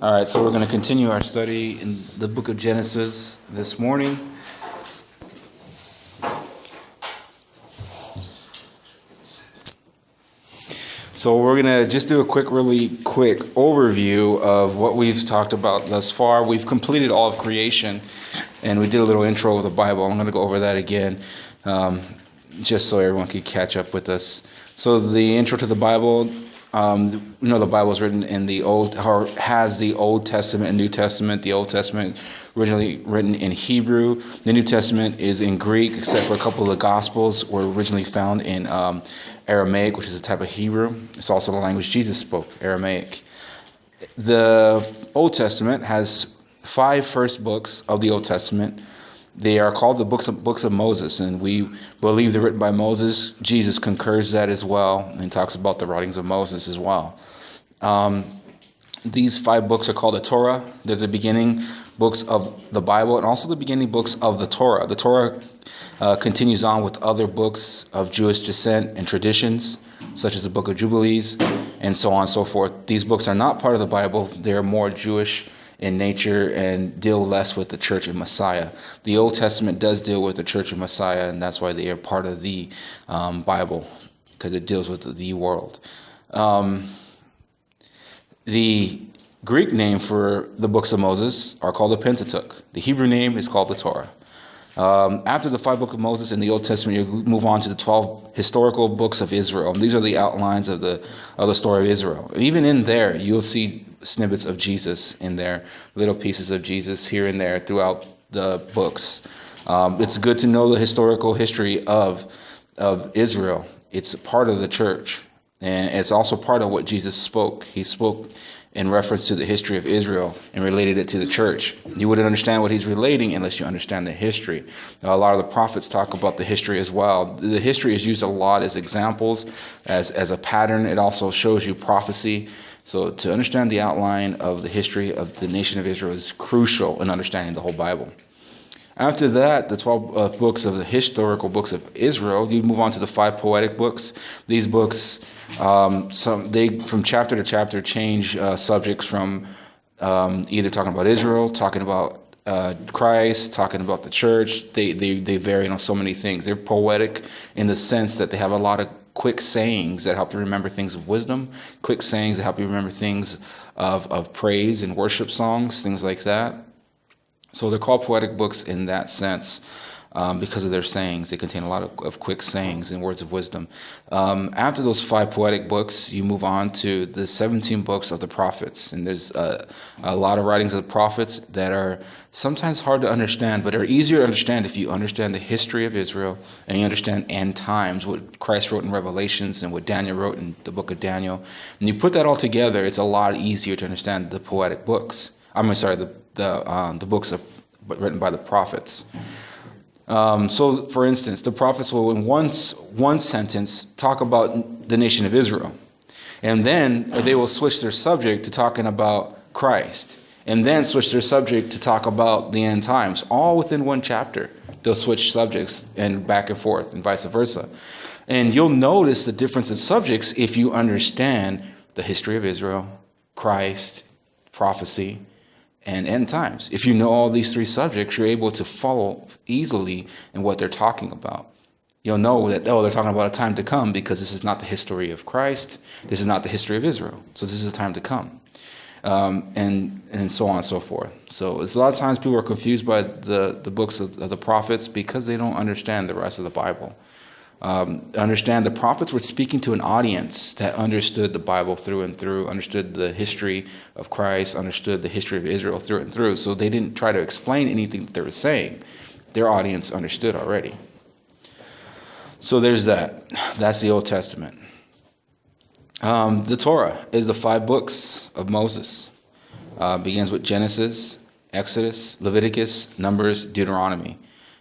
All right, so we're going to continue our study in the book of Genesis this morning. So we're going to just do a really quick overview of what we've talked about thus far. We've completed all of creation, and we did a little intro of the Bible. I'm going to go over that again, just so everyone could catch up with us. So the intro to the Bible, the Bible is written in the has the Old Testament and New Testament. The Old Testament originally written in Hebrew. The New Testament is in Greek, except for a couple of the Gospels were originally found in Aramaic, which is a type of Hebrew. It's also the language Jesus spoke, Aramaic. The Old Testament has 5 first books of the Old Testament. They are called the books of Moses, and we believe they're written by Moses. Jesus concurs that as well, and talks about the writings of Moses as well. These 5 books are called the Torah. They're the beginning books of the Bible, and also the beginning books of the Torah. The Torah continues on with other books of Jewish descent and traditions, such as the Book of Jubilees, and so on and so forth. These books are not part of the Bible. They are more Jewish in nature and deal less with the Church of Messiah. The Old Testament does deal with the Church of Messiah, and that's why they are part of the Bible, because it deals with the world. The Greek name for the books of Moses are called the Pentateuch. The Hebrew name is called the Torah. After the 5 books of Moses in the Old Testament, you move on to the 12 historical books of Israel. These are the outlines of the story of Israel. Even in there, you'll see snippets of Jesus in there, little pieces of Jesus here and there throughout the books. It's good to know the historical history of Israel. It's part of the church, and it's also part of what Jesus spoke. He spoke in reference to the history of Israel and related it to the church. You wouldn't understand what he's relating unless you understand the history. A lot of the prophets talk about the history as well. The history is used a lot as examples, as a pattern. It also shows you prophecy. So to understand the outline of the history of the nation of Israel is crucial in understanding the whole Bible. After that, the 12 books of the historical books of Israel, you move on to the 5 poetic books. These books, they from chapter to chapter change subjects from either talking about Israel, talking about Christ, talking about the church. They vary on so many things. They're poetic in the sense that they have a lot of quick sayings that help you remember things of wisdom, quick sayings that help you remember things of praise and worship songs, things like that. So they're called poetic books in that sense because of their sayings. They contain a lot of quick sayings and words of wisdom. After those 5 poetic books, you move on to the 17 books of the prophets. And there's a lot of writings of the prophets that are sometimes hard to understand, but are easier to understand if you understand the history of Israel and you understand end times, what Christ wrote in Revelations and what Daniel wrote in the book of Daniel. And you put that all together, it's a lot easier to understand the poetic books. The books written by the prophets. So, for instance, the prophets will, in one sentence, talk about the nation of Israel, and then they will switch their subject to talking about Christ, and then switch their subject to talk about the end times, all within one chapter. They'll switch subjects and back and forth, and vice versa. And you'll notice the difference of subjects if you understand the history of Israel, Christ, prophecy, and end times. If you know all these 3 subjects, you're able to follow easily in what they're talking about. You'll know that, they're talking about a time to come because this is not the history of Christ. This is not the history of Israel. So this is a time to come. And so on and so forth. So it's a lot of times people are confused by the books of the prophets because they don't understand the rest of the Bible. Understand the prophets were speaking to an audience that understood the Bible through and through, understood the history of Christ, understood the history of Israel through and through. So they didn't try to explain anything that they were saying. Their audience understood already. So there's that. That's the Old Testament. The Torah is the 5 books of Moses. Begins with Genesis, Exodus, Leviticus, Numbers, Deuteronomy.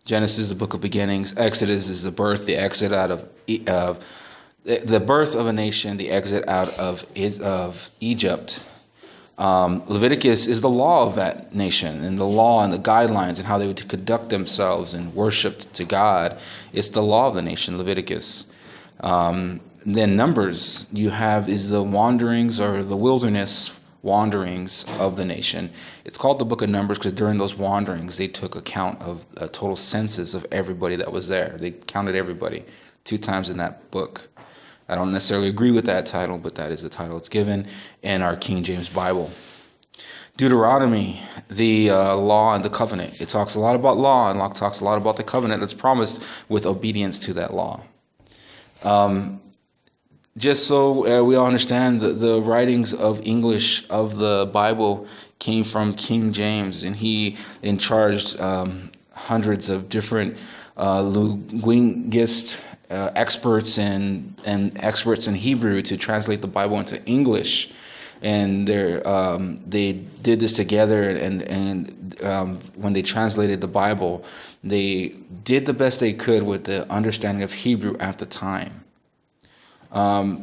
Genesis is the book of beginnings. Exodus is the birth, the exit out of the birth of a nation, the exit out of Egypt. Leviticus is the law of that nation, and the law and the guidelines and how they would conduct themselves and worship to God. It's the law of the nation, Leviticus. Then Numbers, is the wanderings or the wilderness wanderings of the nation. It's called the Book of Numbers because during those wanderings, they took account of a total census of everybody that was there. They counted everybody 2 times in that book. I don't necessarily agree with that title, but that is the title it's given in our King James Bible. Deuteronomy, the law and the covenant. It talks a lot about law and talks a lot about the covenant that's promised with obedience to that law. Just so we all understand, the writings of English of the Bible came from King James, and he charged hundreds of different linguists, experts and experts in Hebrew to translate the Bible into English. And they did this together, and when they translated the Bible, they did the best they could with the understanding of Hebrew at the time.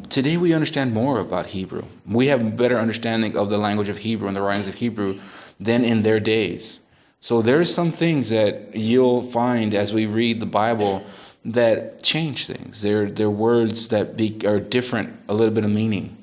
Today we understand more about Hebrew. We have a better understanding of the language of Hebrew and the writings of Hebrew than in their days. So there's some things that you'll find as we read the Bible that change things. They're words that are different, a little bit of meaning.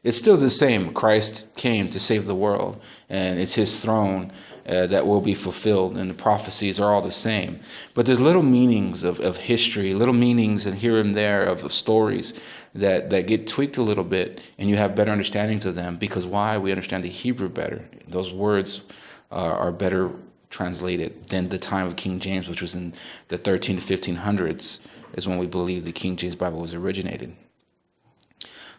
It's still the same. Christ came to save the world, and it's his throne that will be fulfilled, and the prophecies are all the same. But there's little meanings of history, little meanings and here and there of stories that get tweaked a little bit, and you have better understandings of them. Because why? We understand the Hebrew better. Those words are better translated than the time of King James, which was in the 13 to 1500s, is when we believe the King James Bible was originated.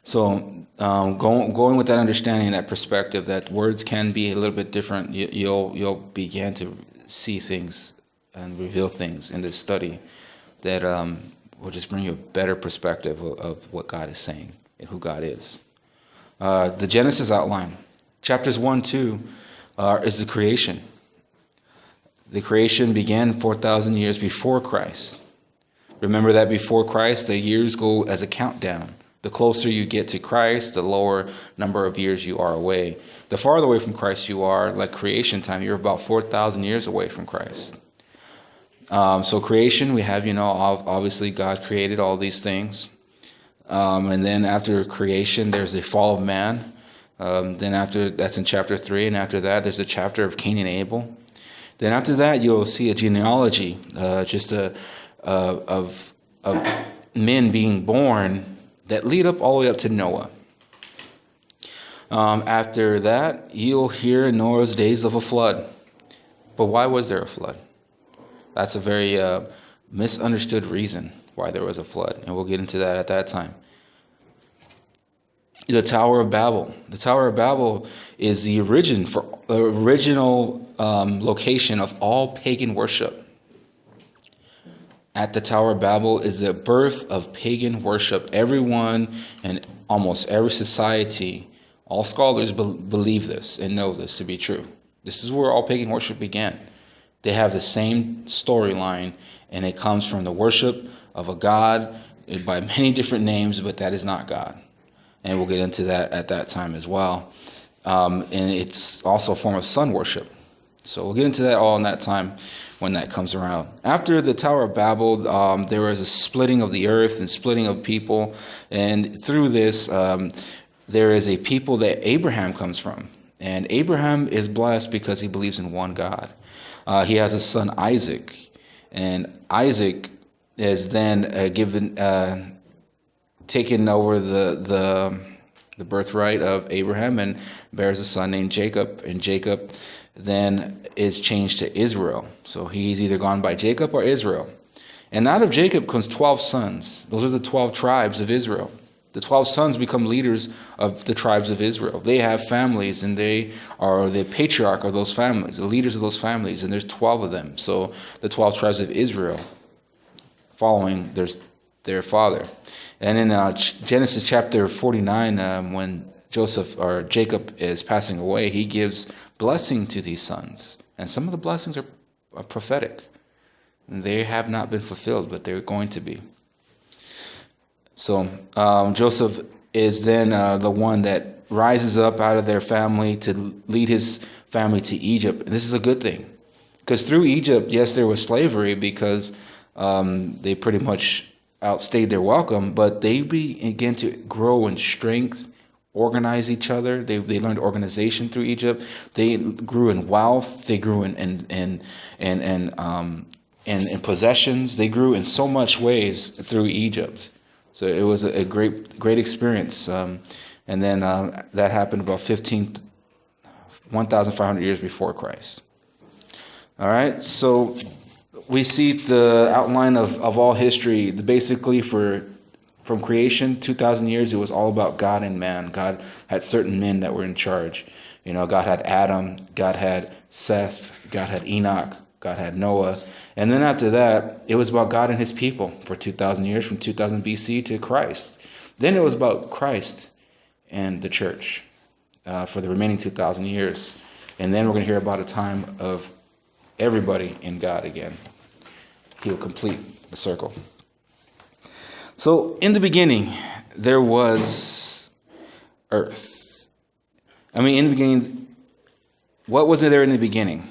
So going with that understanding, that perspective, that words can be a little bit different, you'll begin to see things and reveal things in this study that will just bring you a better perspective of what God is saying and who God is. The Genesis outline, chapters 1-2 is the creation. The creation began 4,000 years before Christ. Remember that before Christ, the years go as a countdown. The closer you get to Christ, the lower number of years you are away. The farther away from Christ you are, like creation time, you're about 4,000 years away from Christ. So creation, we have, obviously God created all these things. And then after creation, there's a fall of man. Then after, that's in chapter 3. And after that, there's a chapter of Cain and Abel. Then after that, you'll see a genealogy, of men being born that lead up all the way up to Noah. After that, you'll hear Noah's days of a flood. But why was there a flood? That's a very misunderstood reason why there was a flood, and we'll get into that at that time. The Tower of Babel. The Tower of Babel is the original location of all pagan worship. At the Tower of Babel is the birth of pagan worship. Everyone and almost every society, all scholars believe this and know this to be true. This is where all pagan worship began. They have the same storyline, and it comes from the worship of a god by many different names, but that is not God. And we'll get into that at that time as well. And it's also a form of sun worship. So we'll get into that all in that time when that comes around. After the Tower of Babel, there was a splitting of the earth and splitting of people. And through this, there is a people that Abraham comes from. And Abraham is blessed because he believes in one God. He has a son, Isaac. And Isaac is then taken over the birthright of Abraham and bears a son named Jacob. And Jacob then is changed to Israel. So he's either gone by Jacob or Israel. And out of Jacob comes 12 sons. Those are the 12 tribes of Israel. The 12 sons become leaders of the tribes of Israel. They have families, and they are the patriarch of those families, the leaders of those families, and there's 12 of them. So the 12 tribes of Israel following their father. And in Genesis chapter 49, when Jacob is passing away, he gives blessing to these sons. And some of the blessings are prophetic. They have not been fulfilled, but they're going to be. So Joseph is then the one that rises up out of their family to lead his family to Egypt. And this is a good thing. Because through Egypt, yes, there was slavery because they pretty much outstayed their welcome, but they began to grow in strength, organize each other. They learned organization through Egypt. They grew in wealth. They grew in possessions. They grew in so much ways through Egypt. So it was a great experience. And then that happened about 1,500 years before Christ. All right, so we see the outline of all history. Basically, from creation, 2,000 years, it was all about God and man. God had certain men that were in charge. God had Adam, God had Seth, God had Enoch, God had Noah. And then after that, it was about God and his people for 2,000 years, from 2000 BC to Christ. Then it was about Christ and the church for the remaining 2,000 years. And then we're going to hear about a time of everybody in God again. He'll complete the circle. So in the beginning, there was earth. In the beginning, what was there in the beginning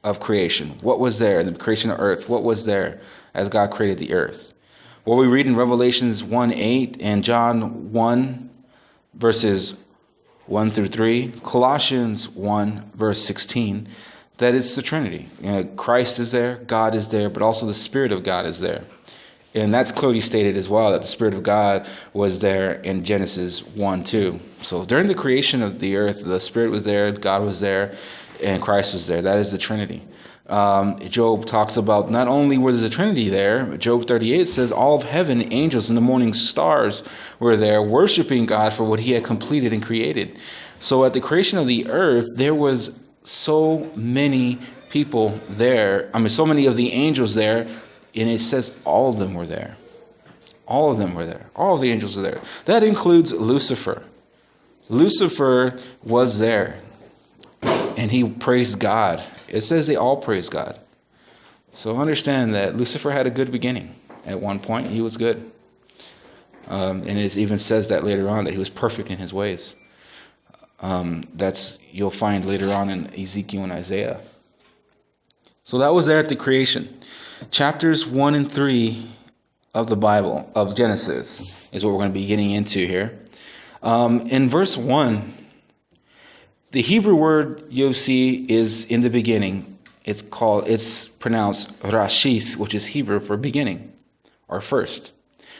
of creation? What was there in the creation of earth? What was there as God created the earth? Well, we read in Revelations 1:8 and John 1, verses 1 through 3, Colossians 1, verse 16, that it's the Trinity. Christ is there, God is there, but also the Spirit of God is there. And that's clearly stated as well, that the Spirit of God was there in Genesis 1:2. So during the creation of the earth, the Spirit was there, God was there, and Christ was there. That is the Trinity. Job talks about not only was the Trinity there, but Job 38 says all of heaven, the angels and the morning stars were there worshiping God for what he had completed and created. So at the creation of the earth, there was so many people there. So many of the angels there, and it says all of them were there. All of them were there. All of the angels were there. That includes Lucifer. Lucifer was there, and he praised God. It says they all praised God. So understand that Lucifer had a good beginning. At one point, he was good. And it even says that later on, that he was perfect in his ways. You'll find later on in Ezekiel and Isaiah. So that was there at the creation. Chapters 1 and 3 of the Bible, of Genesis, is what we're going to be getting into here. In verse 1, the Hebrew word you'll see is in the beginning. It's pronounced Rashith, which is Hebrew for beginning or first.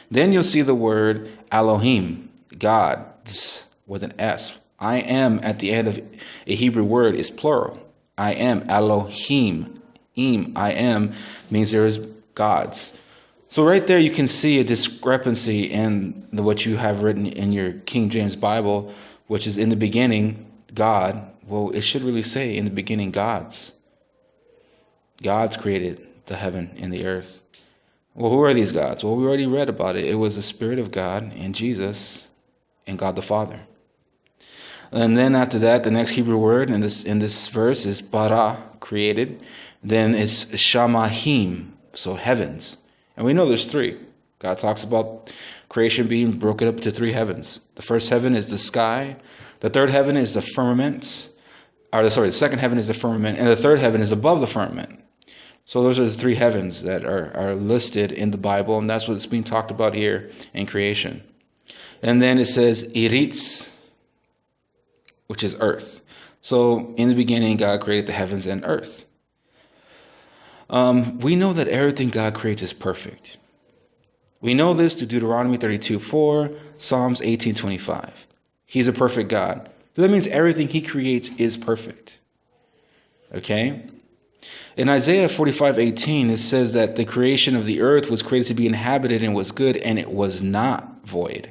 Then you'll see the word Elohim, gods, with an S. I am at the end of a Hebrew word is plural. I am Elohim. I am means there is gods. So right there you can see a discrepancy in what you have written in your King James Bible, which is in the beginning, God. Well, it should really say in the beginning, gods. Gods created the heaven and the earth. Well, who are these gods? Well, we already read about it. It was the Spirit of God and Jesus and God the Father. And then after that, the next Hebrew word in this verse is bara, created. Then it's shamahim, so heavens. And we know there's three. God talks about creation being broken up to three heavens. The first heaven is the sky. The third heaven is the firmament. The second heaven is the firmament. And the third heaven is above the firmament. So those are the three heavens that are listed in the Bible. And that's what's being talked about here in creation. And then it says iritz, which is earth. So in the beginning, God created the heavens and earth. We know that everything God creates is perfect. We know this through Deuteronomy 32:4, Psalms 18:25. He's a perfect God. So that means everything he creates is perfect. Okay? In Isaiah 45:18, it says that the creation of the earth was created to be inhabited and was good, and it was not void.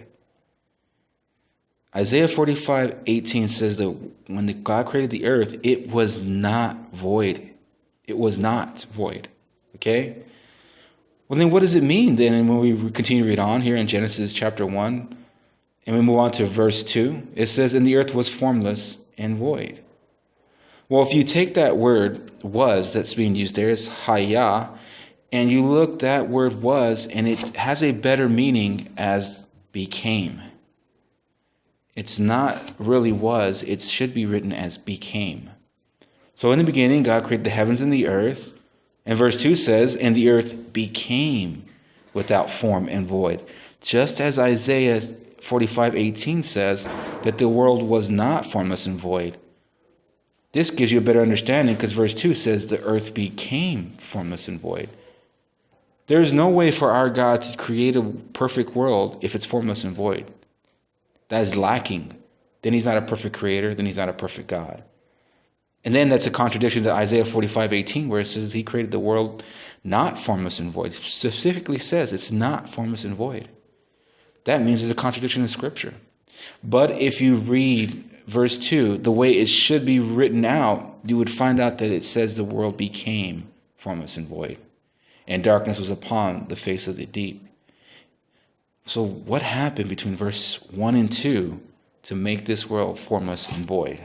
Isaiah 45:18 says that when God created the earth, it was not void. It was not void. Okay? Well, then what does it mean then? And when we continue to read on here in Genesis chapter 1, and we move on to verse 2, it says, and the earth was formless and void. Well, if you take that word was that's being used there, is haya, and you look that word was, and it has a better meaning as became. It's not really was, it should be written as became. So in the beginning, God created the heavens and the earth. And verse 2 says, and the earth became without form and void. Just as Isaiah 45:18 says that the world was not formless and void. This gives you a better understanding because verse 2 says the earth became formless and void. There's no way for our God to create a perfect world if it's formless and void. That is lacking. Then he's not a perfect creator. Then he's not a perfect God. And then that's a contradiction to Isaiah 45:18, where it says he created the world not formless and void. It specifically says it's not formless and void. That means there's a contradiction in Scripture. But if you read verse 2, the way it should be written out, you would find out that it says the world became formless and void, and darkness was upon the face of the deep. So what happened between verse 1 and 2 to make this world formless and void?